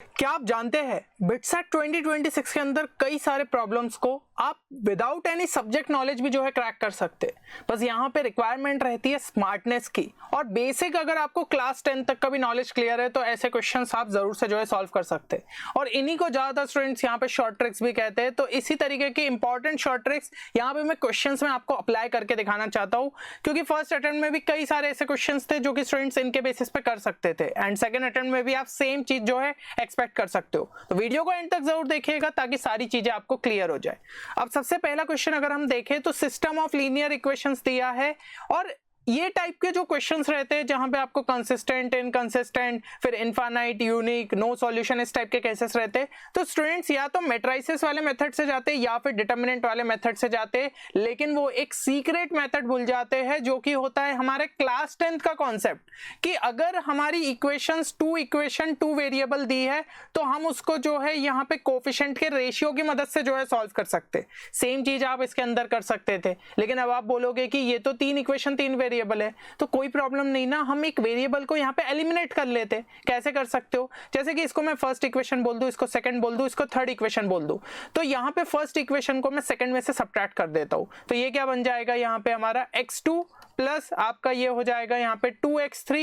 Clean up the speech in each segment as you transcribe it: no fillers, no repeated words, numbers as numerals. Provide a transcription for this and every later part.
क्या आप जानते हैं बिटसेट 2026 के अंदर कई सारे प्रॉब्लम्स को आप विदाउट एनी सब्जेक्ट नॉलेज भी जो है क्रैक कर सकते हैं। बस यहाँ पे रिक्वायरमेंट रहती है स्मार्टनेस की और बेसिक। अगर आपको क्लास 10 तक का भी नॉलेज क्लियर है तो ऐसे क्वेश्चंस आप जरूर से जो है सॉल्व कर सकते हैं और इन्हीं को ज्यादातर स्टूडेंट्स यहाँ पे शॉर्ट ट्रिक्स भी कहते हैं। तो इसी तरीके की इंपॉर्टेंट शॉर्ट ट्रिक्स यहाँ पे मैं क्वेश्चंस में आपको अप्लाई करके दिखाना चाहता हूँ, क्योंकि फर्स्ट अटेम्प्ट में भी कई सारे ऐसे क्वेश्चंस थे जो कि स्टूडेंट्स इनके बेसिस पे कर सकते थे एंड सेकंड अटेम्प्ट में भी आप सेम चीज जो है एक्सपेक्ट कर सकते हो। तो वीडियो को एंड तक जरूर देखिएगा ताकि सारी चीजें आपको क्लियर हो जाए। अब सबसे पहला क्वेश्चन अगर हम देखें तो सिस्टम ऑफ लीनियर इक्वेशंस दिया है और ये टाइप के जो क्वेश्चंस रहते हैं जहां पे आपको कंसिस्टेंट, इनकंसिस्टेंट, फिर इनफाइनाइट, यूनिक, नो सॉल्यूशन, इस टाइप के केसेस रहते हैं। तो स्टूडेंट्स या तो मैट्रिसेस वाले मेथड से जाते हैं या फिर डिटर्मिनेंट वाले मेथड से जाते हैं, लेकिन वो एक सीक्रेट मेथड भूल जाते हैं जो कि होता है हमारे क्लास 10th का कॉन्सेप्ट कि अगर हमारी इक्वेशंस टू वेरिएबल दी है तो हम उसको जो है यहाँ पे कोफिशिएंट के रेशियो की मदद से जो है सॉल्व कर सकते। सेम चीज आप इसके अंदर कर सकते थे, लेकिन अब आप बोलोगे कि ये तो तीन इक्वेशन तीन वेरिएबल है तो कोई प्रॉब्लम नहीं ना, हम एक वेरिएबल को यहाँ पे एलिमिनेट कर लेते। कैसे कर सकते हो? जैसे कि इसको मैं फर्स्ट इक्वेशन बोल दूं, इसको सेकंड बोल दूं, इसको थर्ड इक्वेशन बोल दूं, तो यहाँ पे फर्स्ट इक्वेशन को मैं सेकंड में से सब्ट्रैक्ट कर देता हूं। तो ये क्या बन जाएगा यहाँ पे हमारा x2 प्लस आपका ये हो जाएगा यहाँ पे 2x3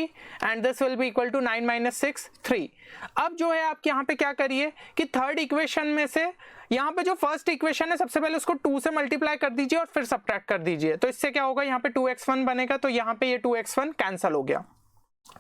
and this will be equal to 9 minus 6 3। अब जो है आप यहाँ पे क्या करिए कि थर्ड इक्वेशन में से यहाँ पे जो फर्स्ट इक्वेशन है सबसे पहले उसको 2 से मल्टीप्लाई कर दीजिए और फिर सब्ट्रैक्ट कर दीजिए। तो इससे क्या होगा, यहाँ पे 2x1 बनेगा तो यहाँ पे ये 2x1 कैंसल हो गया,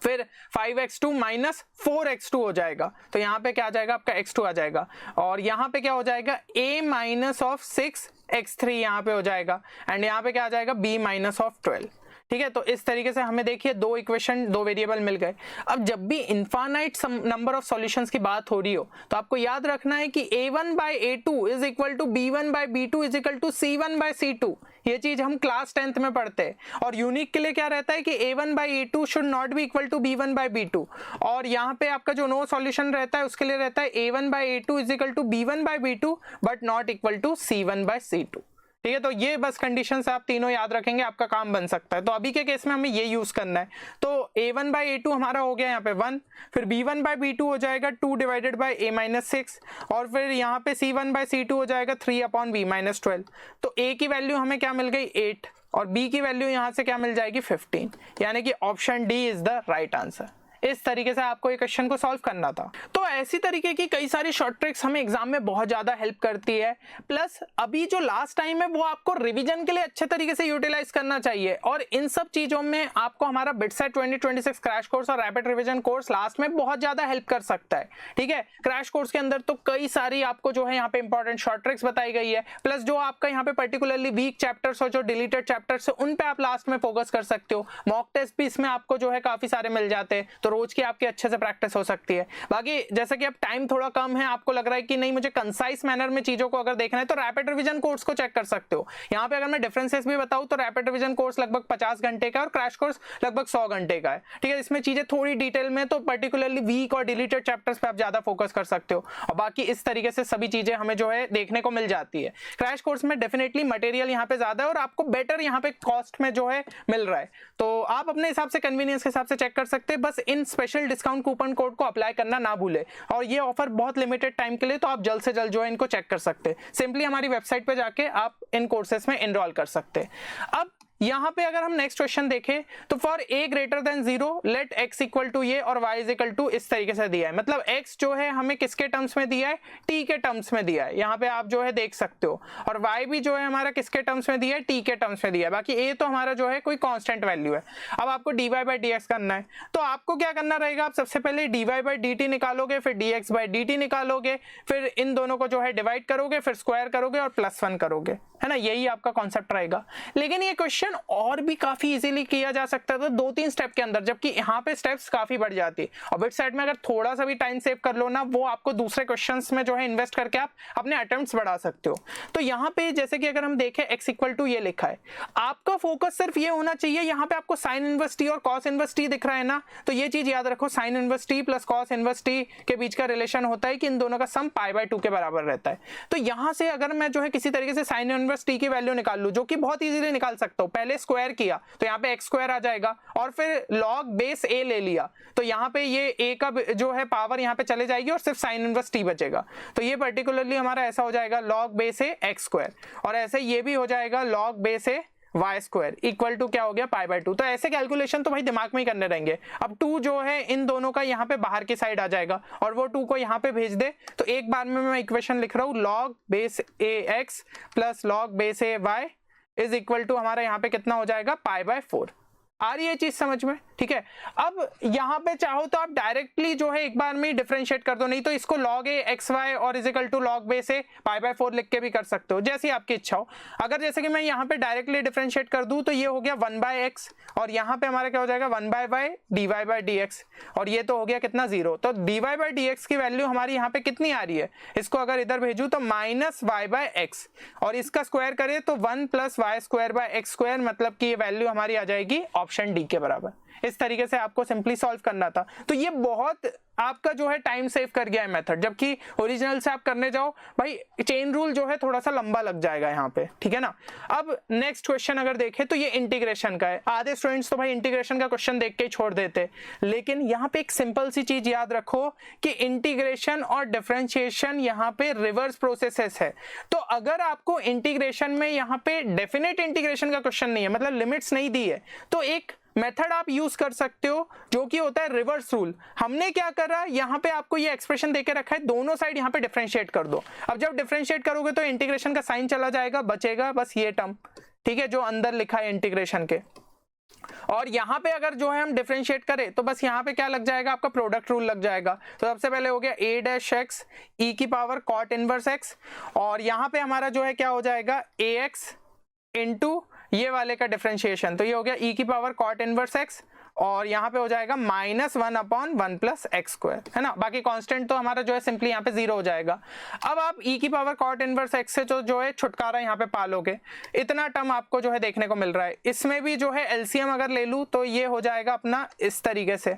फिर 5x2 माइनस 4x2 हो जाएगा तो यहाँ पे क्या आ जाएगा आपका x2 आ जाएगा और यहाँ पे क्या हो जाएगा a माइनस ऑफ 6x3 यहाँ पे हो जाएगा एंड यहाँ पे क्या आ जाएगा b माइनस ऑफ 12। ठीक है, तो इस तरीके से हमें देखिए दो इक्वेशन दो वेरिएबल मिल गए। अब जब भी इनफाइनाइट नंबर ऑफ सॉल्यूशंस की बात हो रही हो तो आपको याद रखना है कि a1 by a2 is equal to b1 by b2 is equal to c1 by c2। ये चीज हम क्लास 10th में पढ़ते हैं और यूनिक के लिए क्या रहता है कि a1 by a2 should not be equal to b1 by b2 और यहाँ पे आपका जो नो सॉल्यूशन रहता है उसके लिए रहता है a1 by a2 is equal to b1 by b2 but not equal to c1 by c2। ठीक है, तो ये बस कंडीशन से आप तीनों याद रखेंगे, आपका काम बन सकता है। तो अभी के केस में हमें ये यूज करना है। तो a1 बाई a2 हमारा हो गया यहाँ पे 1, फिर b1 बाई b2 हो जाएगा 2 डिवाइडेड बाई a माइनस 6 और फिर यहाँ पे c1 बाई c2 हो जाएगा 3 अपॉन b माइनस 12। तो a की वैल्यू हमें क्या मिल गई 8 और b की वैल्यू यहाँ से क्या मिल जाएगी 15, यानी कि option D is the right answer. इस तरीके से आपको ये क्वेश्चन को सॉल्व करना था। तो ऐसी तरीके की कई सारी शॉर्ट ट्रिक्स हमें एग्जाम में बहुत ज्यादा हेल्प करती है। प्लस अभी जो लास्ट टाइम है वो आपको रिवीजन के लिए अच्छे तरीके से यूटिलाइज करना चाहिए और इन सब चीजों में आपको हमारा बिटसेट 2026 क्रैश कोर्स और रैपिड रिवीजन कोर्स लास्ट में बहुत ज्यादा हेल्प कर सकता है। ठीक है, क्रैश कोर्स के अंदर तो कई सारी आपको जो है यहाँ पे इंपॉर्टेंट शॉर्ट ट्रिक्स बताई गई है, प्लस जो आपका यहाँ पे पर्टिकुलरली वीक चैप्टर्स और जो डिलीटेड चैप्टर्स है उन पे आप लास्ट में फोकस कर सकते हो। मॉक टेस्ट भी इसमें आपको जो है काफी सारे मिल जाते हैं, तो रोज की आपकी अच्छे से प्रैक्टिस हो सकती है। बाकी जैसे कि अब टाइम थोड़ा कम है, आपको लग रहा है कि नहीं मुझे कंसाइज मैनर में चीजों को अगर देखना है तो रैपिड रिवीजन कोर्स को चेक कर सकते हो। यहाँ पे अगर मैं डिफरेंसेस भी बताऊं तो रैपिड रिवीजन कोर्स लगभग 50 घंटे का और क्रैश कोर्स लगभग 100 घंटे का है। ठीक है, इसमें चीजें थोड़ी डिटेल में तो पर्टिकुलरली वीक और डिलीटेड चैप्टर्स पे आप ज्यादा फोकस कर सकते हो और बाकी इस तरीके से सभी चीजें हमें जो है देखने को मिल जाती है। क्रैश कोर्स में डेफिनेटली मटेरियल यहाँ पे ज्यादा है और आपको बेटर यहाँ पे कॉस्ट में जो है मिल रहा है, तो आप अपने हिसाब से कन्वीनियंस के हिसाब से चेक कर सकते हैं। बस इन स्पेशल डिस्काउंट कूपन कोड को अप्लाई करना ना भूले और ये ऑफर बहुत लिमिटेड टाइम के लिए, तो आप जल्द से जल्द जो है इनको चेक कर सकते हैं। सिंपली हमारी वेबसाइट पे जाके आप इन कोर्सेस में एनरोल कर सकते हैं। अब यहाँ पे अगर हम नेक्स्ट क्वेश्चन देखें तो for a greater than 0 let x equal to ये और y इज इक्वल टू इस तरीके से दिया है। मतलब x जो है हमें किसके टर्म्स में दिया है, t के टर्म्स में दिया है, यहाँ पे आप जो है देख सकते हो, और y भी जो है हमारा किसके टर्म्स में दिया है, t के टर्म्स में दिया है। बाकी a तो हमारा जो है कोई कांस्टेंट वैल्यू है। अब आपको dy बाई dx करना है, तो आपको क्या करना रहेगा, आप सबसे पहले dy बाई dt निकालोगे, फिर dx बाई dt निकालोगे, फिर इन दोनों को जो है डिवाइड करोगे, फिर स्क्वायर करोगे और +1 करोगे, है ना, यही आपका कॉन्सेप्ट रहेगा। लेकिन ये क्वेश्चन और भी काफी इजीली किया जा सकता था 2-3 स्टेप के अंदर, जबकि यहाँ पे स्टेप्स काफी बढ़ जाती है और बिटसेट में अगर थोड़ा सा भी टाइम सेव कर लो ना, वो आपको दूसरे क्वेश्चंस में जो है इन्वेस्ट करके आप अपने अटेम्प्ट्स बढ़ा सकते हो। तो यहाँ पे जैसे कि अगर हम देखें x इक्वल टू ये लिखा है, आपका फोकस सिर्फ ये होना चाहिए, यहाँ पे आपको साइन इनवर्स टी और कॉस इनवर्स टी दिख रहा है ना, तो ये चीज याद रखो, sine inverse T plus cos inverse T के बीच का रिलेशन होता है कि इन दोनों का सम π/2 के बराबर रहता है। तो यहाँ से अगर मैं जो है किसी तरीके से साइन इनवर्स टी की वैल्यू निकाल लूं, जो कि बहुत इजीली निकाल सकता हूँ, पहले स्क्वायर किया तो यहाँ पे एक्स स्क्वायर आ जाएगा, और फिर लॉग बेस ए ले लिया तो यहाँ पे ये ए का जो है पावर यहाँ पे चले जाएगी और सिर्फ साइन इनवर्स टी बचेगा। तो ये पर्टिकुलरली हमारा ऐसा हो जाएगा log base A X square, और ऐसे ये भी हो जाएगा log base A Y square equal to क्या हो गया पाई बाय 2। तो ऐसे कैलकुलेशन तो भाई दिमाग में ही करने रहेंगे। अब 2 जो है इन दोनों का यहाँ पे बाहर की साइड आ जाएगा और वो 2 को यहाँ पे भेज दे, तो एक बार में मैं इक्वेशन लिख रहा हूँ log base A X plus log base A Y is equal to हमारा यहाँ पे कितना हो जाएगा पाई बाय 4। आ रही है चीज समझ में? ठीक है। अब यहाँ पे चाहो तो आप डायरेक्टली जो है एक बार में डिफरेंशिएट कर दो, नहीं तो इसको log a एक्स वाई और is equal to log base A pi by 4 लिख के भी कर सकते हो, जैसी आपकी इच्छा हो। अगर जैसे कि मैं यहाँ पे डायरेक्टली डिफरेंशिएट कर दूं तो ये हो गया 1 बाय एक्स, और यहाँ पे हमारा क्या हो जाएगा 1 by Y D Y by D X, और ये तो हो गया कितना 0। तो D Y by D X की वैल्यू हमारी यहाँ पे कितनी आ रही है, इसको अगर इधर भेजू तो माइनस वाई बाय एक्स, और इसका स्क्वायर करें तो 1 plus Y square by X square, मतलब कि ये वैल्यू हमारी आ जाएगी ऑप्शन डी के बराबर। इस तरीके से आपको सिंपली सॉल्व करना था। तो ये बहुत आपका जो है टाइम सेव कर गया है मेथड, जबकि ओरिजिनल से आप करने जाओ भाई चेन रूल जो है थोड़ा सा लंबा लग जाएगा यहाँ पे, ठीक है ना। अब नेक्स्ट क्वेश्चन अगर देखें तो ये इंटीग्रेशन का है। आधे स्टूडेंट्स तो भाई इंटीग्रेशन का क्वेश्चन देख के ही छोड़ देते, लेकिन यहाँ पे एक सिंपल सी चीज याद रखो कि इंटीग्रेशन और डिफरेंशिएशन यहाँ पे रिवर्स प्रोसेसेस है। तो अगर आपको इंटीग्रेशन में यहाँ पे डेफिनेट इंटीग्रेशन का क्वेश्चन नहीं है, मतलब लिमिट्स नहीं दी है, तो एक मेथड आप यूज कर सकते हो जो कि होता है रिवर्स रूल। हमने क्या करा, यहाँ पे आपको ये एक्सप्रेशन देके रखा है, दोनों साइड यहाँ पे डिफरेंशिएट कर दो। अब जब डिफरेंशिएट करोगे तो इंटीग्रेशन का साइन चला जाएगा, बचेगा बस ये टर्म, ठीक है, जो अंदर लिखा है इंटीग्रेशन के। और यहाँ पे अगर जो है हम डिफरेंशिएट करें तो बस यहाँ पे क्या लग जाएगा, आपका प्रोडक्ट रूल लग जाएगा। तो सबसे पहले हो गया a डैश एक्स ई की पावर कॉट इनवर्स एक्स, और यहाँ पे हमारा जो है क्या हो जाएगा ax इंटू ये वाले का डिफरेंशिएशन, तो ये हो गया e की पावर कॉट इनवर्स x, और यहाँ पे हो जाएगा -1 अपॉन 1 प्लस एक्स स्क्वायर, है ना। बाकी कांस्टेंट तो हमारा जो है सिंपली यहाँ पे 0 हो जाएगा। अब आप e की पावर कॉट इनवर्स x से जो है छुटकारा यहाँ पे पालोगे, इतना टर्म आपको जो है देखने को मिल रहा है। इसमें भी जो है एलसीएम अगर ले लूँ तो ये हो जाएगा अपना इस तरीके से,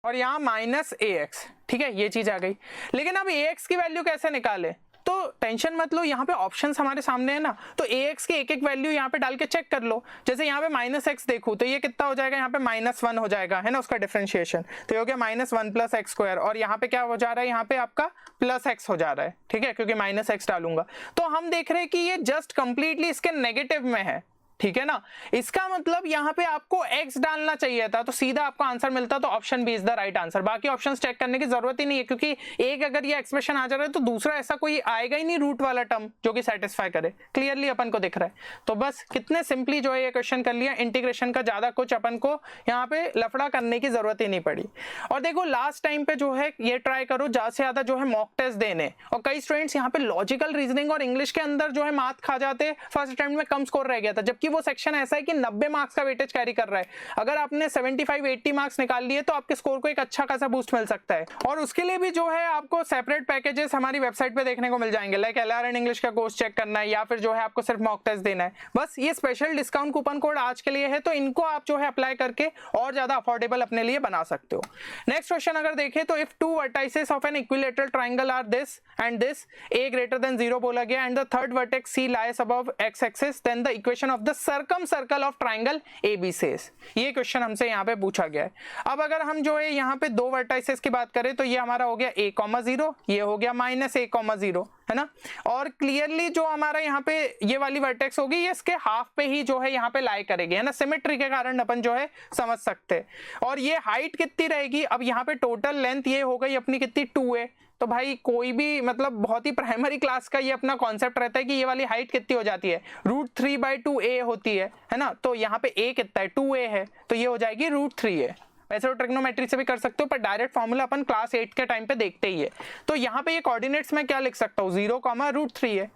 और यहाँ -ax, ठीक है, ये चीज आ गई। लेकिन अब ax की वैल्यू कैसे निकाले, तो टेंशन मत लो, यहाँ पे ऑप्शंस हमारे सामने है ना, तो ax की एक एक वैल्यू यहाँ पे डाल के चेक कर लो। जैसे यहाँ पे -x देखूं तो ये कितना हो जाएगा, यहाँ पे -1 हो जाएगा, है ना, उसका डिफरेंशिएशन, तो ये हो गया -1 प्लस एक्स स्क्वायर, और यहाँ पे क्या हो जा रहा है, यहाँ पे आपका प्लस x हो जा रहा है, ठीक है, क्योंकि -x डालूंगा। तो हम देख रहे हैं कि ये जस्ट कंप्लीटली इसके नेगेटिव में है, ठीक है ना। इसका मतलब यहाँ पे आपको x डालना चाहिए था, तो सीधा आपको आंसर मिलता, तो option B is the right answer. बाकी ऑप्शंस चेक करने की जरूरत ही नहीं है, क्योंकि एक अगर ये एक्सप्रेशन आ जा रहा है तो दूसरा ऐसा कोई आएगा ही नहीं रूट वाला टर्म जो कि सेटिस्फाई करे, क्लियरली अपन को दिख रहा है। तो बस कितने सिंपली जो है ये क्वेश्चन कर लिया, इंटीग्रेशन का ज्यादा कुछ अपन को यहाँ पे लफड़ा करने की जरूरत ही नहीं पड़ी। और देखो लास्ट टाइम पे जो है ये ट्राई करो ज्यादा से ज्यादा जो है मॉक टेस्ट देने, और कई स्टूडेंट्स यहाँ पे लॉजिकल रीजनिंग और इंग्लिश के अंदर जो है मार्क्स खा जाते, फर्स्ट अटेम्प्ट में कम स्कोर रह गया था, जबकि वो सेक्शन ऐसा है कि 90 मार्क्स का वेटेज कैरी कर रहा है। अगर आपने 75-80 मार्क्स निकाल लिए तो आपके स्कोर को एक अच्छा खासा बूस्ट मिल सकता है। और उसके लिए भी जो है आपको सेपरेट पैकेजेस हमारी वेबसाइट पे देखने को मिल जाएंगे, लाइक LRN इंग्लिश का कोर्स चेक करना है, या फिर जो है आपको सिर्फ मॉक टेस्ट देना है। बस ये स्पेशल डिस्काउंट कूपन कोड आज के लिए है, तो इनको आप जो है अप्लाई करके और ज्यादा अफोर्डेबल अपने लिए बना सकते हो। नेक्स्ट क्वेश्चन अगर देखें तो if 2 vertices of an equilateral triangle are this and this, a greater than 0 बोला गया, and the third vertex c lies above x axis, then the equation of the circumcircle of triangle AB says। ये question हमसे यहाँ पे पूछा गया है। अब अगर हम जो है यहाँ पे 2 वर्टाइसेस की बात करें तो ये हमारा हो गया a,0, ये हो गया -a,0, है ना। और क्लियरली जो हमारा यहाँ पे ये वाली वर्टेक्स होगी ये इसके हाफ पे ही जो है यहाँ पे लाई करेगी, है ना, सिमेट्री के कारण अपन जो है समझ सकते हैं। और ये हाइट कितनी रहेगी, अब यहाँ पे टोटल लेंथ ये हो गई अपनी कितनी 2a, तो भाई कोई भी मतलब बहुत ही प्राइमरी क्लास का ये अपना कॉन्सेप्ट रहता है कि ये वाली हाइट कितनी हो जाती है, √3/2a होती है ना। तो यहाँ पे a कितना है, 2a है, तो ये हो जाएगी √3a। वैसे तो ट्रिग्नोमेट्री से भी कर सकते हो, पर डायरेक्ट फॉर्मूला अपन क्लास 8 के टाइम पे देखते ही है। तो यहाँ पे ये कोऑर्डिनेट्स में क्या लिख सकता हूँ, 0,√3a।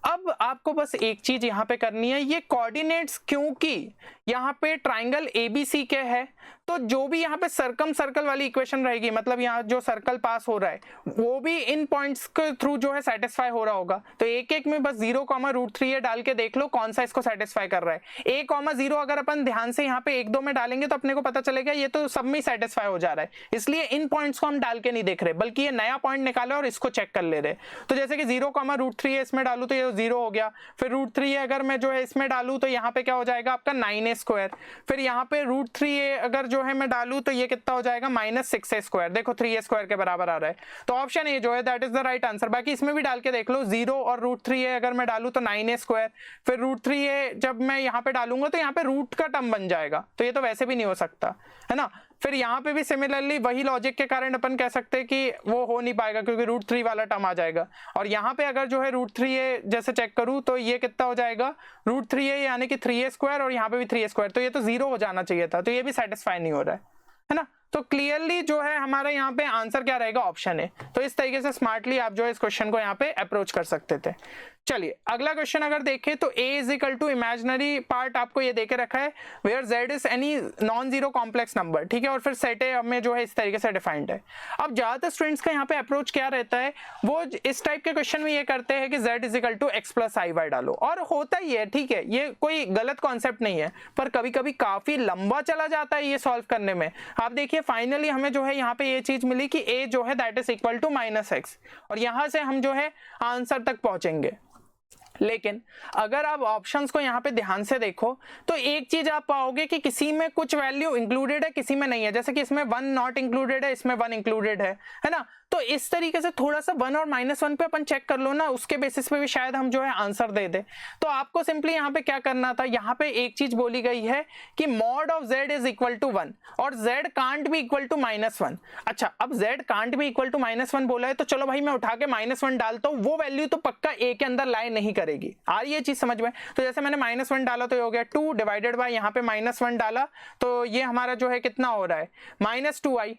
अब आपको बस एक चीज यहाँ पे करनी है, ये कोऑर्डिनेट्स क्योंकि यहाँ पे ट्राइंगल ABC के है, तो जो भी यहाँ पे सर्कल वाली इक्वेशन रहेगी, मतलब यहाँ जो सर्कल पास हो रहा है वो भी इन पॉइंट्स के थ्रू जो है सेटिस्फाई हो रहा होगा। तो एक एक में बस 0,√3a डाल के देख लो कौन सा इसको सेटिस्फाई कर रहा है। a,0 अगर अपन ध्यान से यहाँ पे 1-2 में डालेंगे तो अपने को पता चलेगा ये तो सब में सेटिस्फाई हो जा रहा है, इसलिए इन पॉइंट्स को हम डाल के नहीं देख रहे, बल्कि ये नया पॉइंट निकाले और इसको चेक कर ले रहे। तो जैसे कि 0,√3a इसमें डालू तो ये वो 0 हो गया। फिर √3a अगर मैं जो है इसमें डालूं तो यहाँ पे क्या हो जाएगा आपका 9a²। फिर यहाँ पे √3a अगर जो है मैं डालूं तो ये कितना हो जाएगा -6a²। देखो 3a² के बराबर आ रहा है। तो ऑप्शन ए जो है that is the right answer. बाकी इसमें भी डाल के देख लो, 0 और √3a अगर मैं डालूं तो 9a²। फिर √3a जब मैं यहाँ पे डालूंगा तो यहाँ पे रूट का टर्म बन जाएगा, तो ये तो वैसे भी नहीं हो सकता है ना। फिर यहाँ पे भी सिमिलरली वही लॉजिक के कारण अपन कह सकते हैं कि वो हो नहीं पाएगा क्योंकि √3 वाला टर्म आ जाएगा। और यहाँ पे अगर जो है √3a जैसे चेक करूँ तो ये कितना हो जाएगा √3a यानी कि 3a² और यहाँ पे भी 3a², तो ये तो 0 हो जाना चाहिए था, तो ये भी सेटिस्फाई नहीं हो रहा है ना। तो क्लियरली जो है हमारे यहाँ पे आंसर क्या रहेगा, ऑप्शन है। तो इस तरीके से स्मार्टली आप जो है इस क्वेश्चन को यहाँ पे अप्रोच कर सकते थे। चलिए अगला क्वेश्चन अगर देखें तो a is equal to imaginary part आपको ये देके रखा है where z is any non zero complex number, ठीक है, और फिर सेट ए में जो है इस तरीके से डिफाइंड है। अब ज्यादातर स्टूडेंट्स का यहाँ पे अप्रोच क्या रहता है, वो इस टाइप के क्वेश्चन में ये करते हैं कि z is equal to x plus i y डालो, और होता ही है, ठीक है, ये कोई गलत कॉन्सेप्ट नहीं है, पर कभी कभी काफी लंबा चला जाता है ये सॉल्व करने में। आप देखिए फाइनली हमें जो है यहाँ पे ये चीज मिली कि a जो है that is equal to -x, और यहाँ से हम जो है आंसर तक पहुंचेंगे। लेकिन अगर आप ऑप्शंस को यहाँ पे ध्यान से देखो तो एक चीज आप पाओगे कि किसी में कुछ वैल्यू इंक्लूडेड है, किसी में नहीं है। जैसे कि इसमें 1 नॉट इंक्लूडेड है, इसमें 1 इंक्लूडेड है ना। तो इस तरीके से थोड़ा सा 1 और -1 पे अपन चेक कर लो ना, उसके बेसिस पे भी शायद हम जो है आंसर दे दे। तो आपको सिंपली यहाँ पे क्या करना था, यहाँ पे एक चीज बोली गई है कि mod of z is equal to 1 और z can't be equal to -1। अच्छा, अब z can't be equal to -1 बोला है तो चलो भाई मैं उठा के -1 डालता हूँ, वो वैल्यू तो पक्का a के अंदर लाई नहीं करेगी। आ रही है चीज समझ में। तो जैसे मैंने -1 डाला तो ये हो गया 2 डिवाइडेड बाय यहाँ पे -1 डाला तो ये हमारा जो है कितना हो रहा है -2i।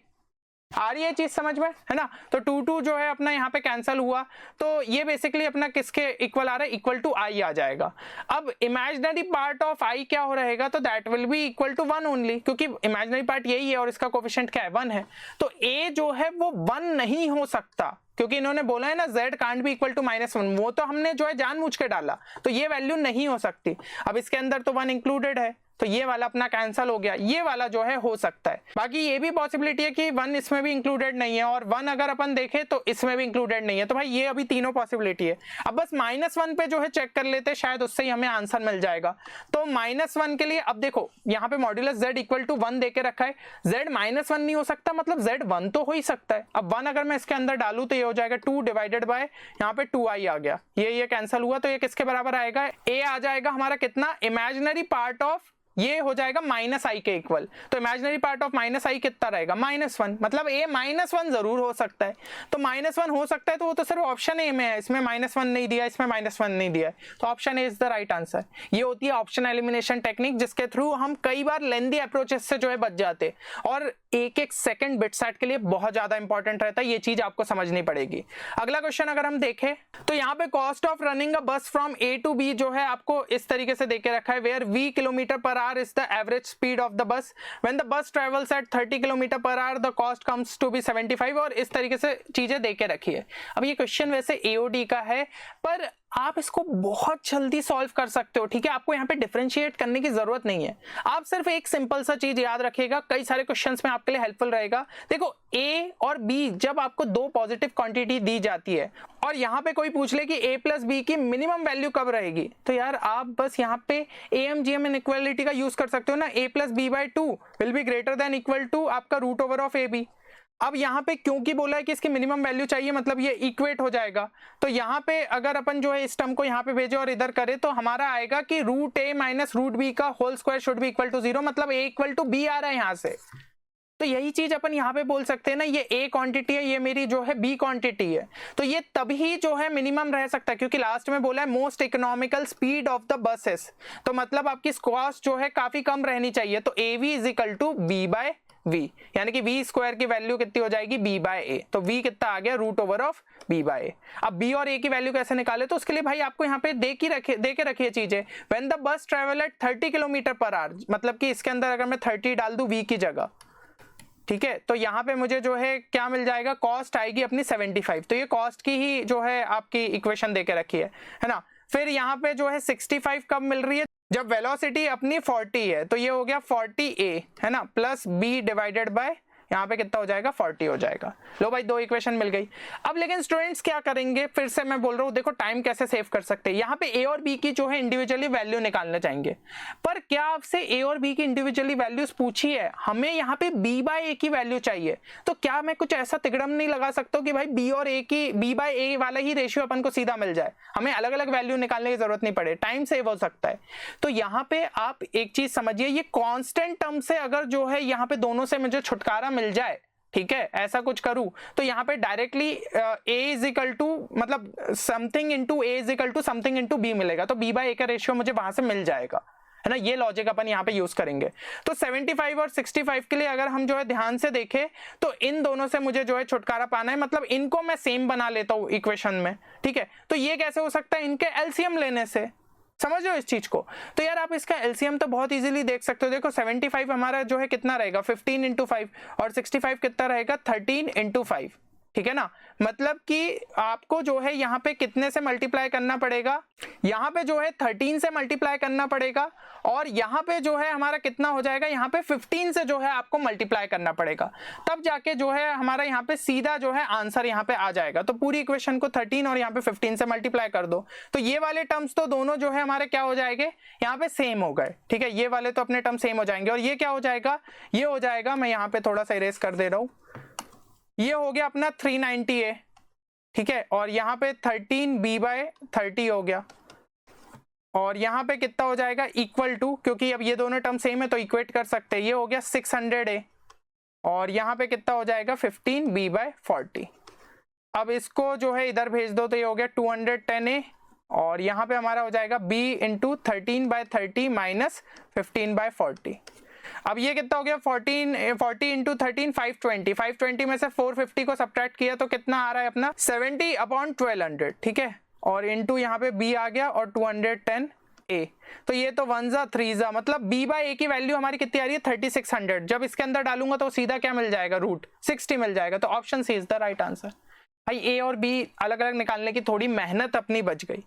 आ रही है चीज समझ में, है ना। तो 2 जो है अपना यहाँ पे कैंसिल हुआ, तो ये बेसिकली अपना किसके इक्वल आ रहा है, इक्वल टू i आ जाएगा। अब इमेजिनरी पार्ट ऑफ i क्या हो रहेगा, तो that will be equal to 1 only, क्योंकि इमेजिनरी पार्ट यही है और इसका कोफिशिएंट क्या है 1 है। तो a जो है वो 1 नहीं हो सकता, क्योंकि इन्होंने बोला है ना z can't be equal to -1, वो तो हमने जो है जानबूझ के डाला, तो ये वैल्यू नहीं हो सकती। अब इसके अंदर तो 1 इंक्लूडेड है, तो ये वाला अपना कैंसिल हो गया, ये वाला जो है हो सकता है। बाकी ये भी पॉसिबिलिटी है कि 1 इसमें भी इंक्लूडेड नहीं है और 1 अगर अपन देखें तो इसमें भी इंक्लूडेड नहीं है। तो भाई ये अभी तीनों पॉसिबिलिटी है। अब बस -1 पे जो है चेक कर लेते, शायद उससे ही हमें आंसर मिल जाएगा। तो -1 के लिए अब देखो यहाँ पे मॉड्यूलस z इक्वल टू 1 देके रखा है, z -1 नहीं हो सकता, मतलब z 1 तो हो ही सकता है। अब 1 अगर मैं इसके अंदर डालू तो ये हो जाएगा 2 डिवाइडेड बाय यहाँ पे 2i आ गया, ये कैंसिल हुआ, तो ये किसके बराबर आएगा, a आ जाएगा हमारा कितना, इमेजिनरी पार्ट ऑफ ये हो जाएगा -i के इक्वल। तो इमेजिनरी पार्ट ऑफ -i कितना रहेगा, -1, मतलब a -1 जरूर हो सकता है। तो -1 हो सकता है तो वो तो सिर्फ ऑप्शन ए में है, इसमें -1 नहीं दिया, इसमें -1 नहीं दिया है, तो option A is the right answer. ये होती है ऑप्शन एलिमिनेशन टेक्निक, जिसके थ्रू हम कई बार लेंदी अप्रोचेस से जो है बच जाते, और एक सेकंड बिट सेट के लिए बहुत ज्यादा इंपॉर्टेंट रहता है, ये चीज आपको समझनी पड़ेगी। अगला क्वेश्चन अगर हम देखें तो यहाँ पे कॉस्ट ऑफ रनिंग अ बस फ्रॉम a टू b जो है आपको इस तरीके से देके रखा है, where v kilometre per hour is the average speed of the bus when the bus travels at 30 km per hour the cost comes to be 75, और इस तरीके से चीजें देके रखी है। अब ये क्वेश्चन वैसे AOD का है, पर आप इसको बहुत जल्दी सॉल्व कर सकते हो, ठीक है। आपको यहाँ पे डिफरेंशिएट करने की जरूरत नहीं है, आप सिर्फ एक सिंपल सा चीज याद रखिएगा, कई सारे क्वेश्चंस में आपके लिए हेल्पफुल रहेगा। देखो a और b जब आपको दो पॉजिटिव क्वांटिटी दी जाती है और यहाँ पे कोई पूछ ले कि a प्लस बी की मिनिमम वैल्यू कब रहेगी, तो यार आप बस यहाँ पे AMGM इनइक्वालिटी का यूज कर सकते हो ना, a plus B by 2 will be greater than equal to आपका रूट ओवर ऑफ AB। अब यहाँ पे क्योंकि बोला है कि इसकी मिनिमम वैल्यू चाहिए, मतलब ये इक्वेट हो जाएगा, तो यहाँ पे अगर अपन जो है इस टर्म को यहाँ पे भेजे और इधर करे तो हमारा आएगा कि root a minus root b का whole square should be equal to 0, मतलब a इक्वल टू b आ रहा है यहाँ से। तो यही चीज अपन यहाँ पे बोल सकते हैं ना, ये a क्वांटिटी है, ये मेरी जो है b क्वांटिटी है, तो ये तभी जो है मिनिमम रह सकता है, क्योंकि लास्ट में बोला है most economical speed of the buses, तो मतलब आपकी कॉस्ट जो है काफी कम रहनी चाहिए। तो AV is equal to b by v, यानी कि v स्क्वायर की वैल्यू कितनी हो जाएगी, b बाय a, तो v कितना आ गया, root over of b by a। अब b और a की वैल्यू कैसे निकाले, तो उसके लिए भाई आपको यहाँ पे दे के रखिए चीजें। When the bus travel eight 30 kilometre per our, मतलब कि इसके अंदर अगर मैं 30 डाल दूं v की जगह, ठीक है, तो यहाँ पे मुझे जो है क्या मिल जाएगा, कॉस्ट आएगी अपनी 75, तो ये कॉस्ट की ही जो है आपकी इक्वेशन दे के रखी है ना। फिर यहाँ पे जो है 65 कब मिल रही है, जब वेलोसिटी अपनी 40 है, तो ये हो गया 40a, है ना, प्लस b डिवाइडेड बाय यहाँ पे कितना हो जाएगा 40 हो जाएगा। लो भाई 2 इक्वेशन मिल गई। अब लेकिन स्टूडेंट्स क्या करेंगे, फिर से मैं बोल रहा हूँ, देखो टाइम कैसे सेव कर सकते हैं। यहाँ पे ए और बी की जो है इंडिविजुअली वैल्यू निकालने चाहेंगे, पर क्या आपसे ए और बी की इंडिविजुअली वैल्यूज पूछी है, हमें यहाँ पे बी बाय ए की वैल्यू चाहिए। तो क्या मैं कुछ ऐसा तिकड़म नहीं लगा सकता हूँ कि भाई बी और ए की बी बाय ए वाला ही रेशियो अपन को सीधा मिल जाए, हमें अलग अलग वैल्यू निकालने की जरूरत नहीं पड़े, टाइम सेव हो सकता है। तो यहाँ पे आप एक चीज समझिए, ये कांस्टेंट टर्म से अगर जो है यहाँ पे दोनों से मुझे छुटकारा मिल जाए, ठीक है, ऐसा कुछ करूं तो यहाँ पे directly a is equal to मतलब something into a is equal to something into b मिलेगा, तो b बाय a का रेशियो मुझे वहां से मिल जाएगा, है ना। ये लॉजिक अपन यहाँ पे यूज करेंगे। तो 75 और 65 के लिए अगर हम जो है ध्यान से देखें तो इन दोनों से मुझे जो है छुटकारा पाना है, मतलब इनको मैं सेम बना लेता हूँ इक्वेशन में, ठीक है। तो ये कैसे हो सकता है, इनके एलसीएम लेने से, समझ रहे हो इस चीज को। तो यार आप इसका एलसीएम तो बहुत इजीली देख सकते हो। देखो 75 हमारा जो है कितना रहेगा 15 इंटू 5 और 65 कितना रहेगा 13 इंटू 5, ठीक है ना। मतलब कि आपको जो है यहाँ पे कितने से मल्टीप्लाई करना पड़ेगा, यहाँ पे जो है 13 से मल्टीप्लाई करना पड़ेगा और यहाँ पे जो है हमारा कितना हो जाएगा, यहाँ पे 15 से जो है आपको मल्टीप्लाई करना पड़ेगा, तब जाके जो है हमारा यहाँ पे सीधा जो है आंसर यहाँ पे आ जाएगा। तो पूरी इक्वेशन को 13 और यहाँ पे 15 से मल्टीप्लाई कर दो, तो ये वाले टर्म्स तो दोनों जो है हमारे क्या हो जाएंगे, यहाँ पे सेम हो गए, ठीक है। ये वाले तो अपने टर्म सेम हो जाएंगे और ये क्या हो जाएगा, ये हो जाएगा, मैं यहाँ पे थोड़ा सा इरेज कर दे रहा हूँ, ये हो गया अपना 390A, ठीक है। और यहाँ पे 13b/30 हो गया और यहाँ पे कितना हो जाएगा इक्वल टू, क्योंकि अब ये दोनों टर्म सेम है तो इक्वेट कर सकते हैं, ये हो गया 600A और यहाँ पे कितना हो जाएगा 15b/40। अब इसको जो है इधर भेज दो तो ये हो गया 210A और यहाँ पे हमारा हो जाएगा b इंटू 13/30 माइनस 15/40। अब ये कितना हो गया 40 इंटू 13 520 में से 450 को सब्ट्रैक्ट किया तो कितना आ रहा है अपना 70/1200, ठीक है। और इंटू यहाँ पे b आ गया और 210A, तो ये तो 1 जा 3 जा, मतलब b बाय a की वैल्यू हमारी कितनी आ रही है 3600। जब इसके अंदर डालूंगा तो सीधा क्या मिल जाएगा, रूट 60 मिल जाएगा। तो option C is the right answer. भाई a और b अलग अलग निकालने की थोड़ी मेहनत अपनी बच गई।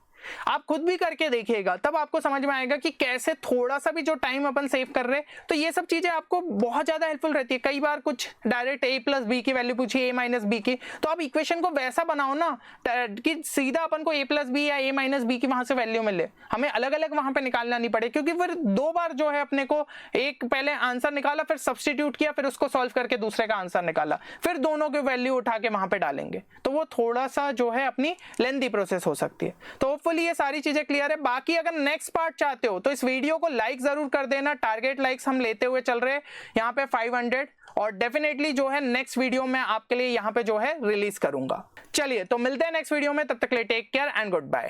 आप खुद भी करके देखिएगा तब आपको समझ में आएगा कि कैसे थोड़ा सा भी जो टाइम अपन सेव कर रहे हैं, तो ये सब चीजें आपको बहुत ज्यादा हेल्पफुल रहती है। कई बार कुछ डायरेक्ट a प्लस बी की वैल्यू पूछी a माइनस बी की, तो आप इक्वेशन को वैसा बनाओ ना कि सीधा अपन को a प्लस बी या a माइनस बी की वहां से वैल्यू मिले, हमें अलग अलग वहां पे निकालना नहीं पड़े। क्योंकि फिर 2 बार जो है अपने को एक पहले आंसर निकाला, फिर सब्सटीट्यूट किया, फिर उसको सॉल्व करके दूसरे का आंसर निकाला, फिर दोनों की वैल्यू उठा के वहां पे डालेंगे, तो वो थोड़ा सा जो है अपनी लेंथी प्रोसेस हो सकती है। तो होपफुली ये सारी चीजें क्लियर है। बाकी अगर नेक्स्ट पार्ट चाहते हो तो इस वीडियो को लाइक जरूर कर देना। टारगेट लाइक्स हम लेते हुए चल रहे हैं यहाँ पे 500 और डेफिनेटली जो है नेक्स्ट वीडियो में आपके लिए यहाँ पे जो है रिलीज करूंगा। चलिए तो मिलते हैं नेक्स्ट वीडियो में, तब तक के लिए take care and good bye.